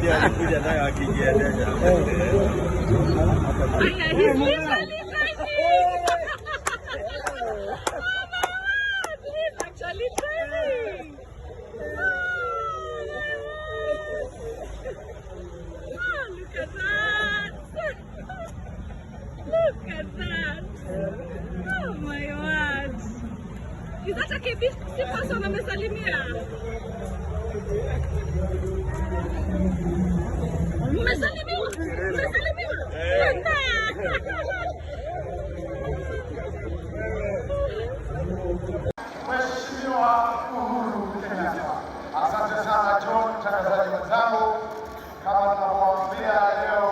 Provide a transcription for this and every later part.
alikuja nayo akijiendesha. Look at that! Oh my word! Is that a KBC person amesalimia? Mmesalimiwa? Mmesalimiwa? Mheshimiwa Uhuru Kenyatta. Asante sana John, mtangazaji mwenzangu. Kama tunavyowaambia leo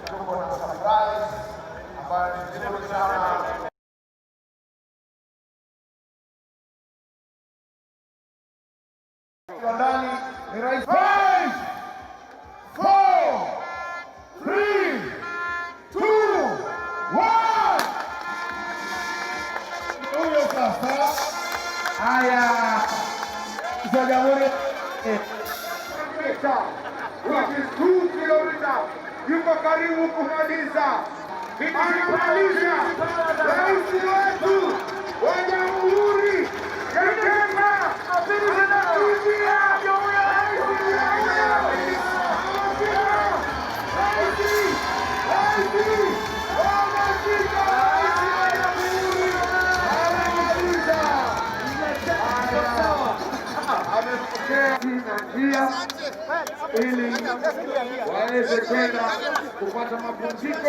tuko na surprise ambayo ni nzuri sana. Ndani ni rais. 5, 4, 3, 2, 1. Huyo sasa. Haya. Za Jamhuri which is 2 kilometers. Yuko karibu kumaliza. Anamaliza. Rais wetu wa Jamhuri ya Kenya. Njia ili waweze kwenda kupata mapumziko.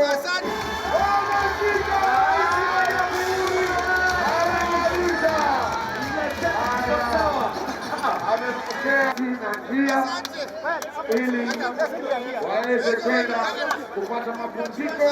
Amepokea njia ili waweze kwenda kupata mapumziko.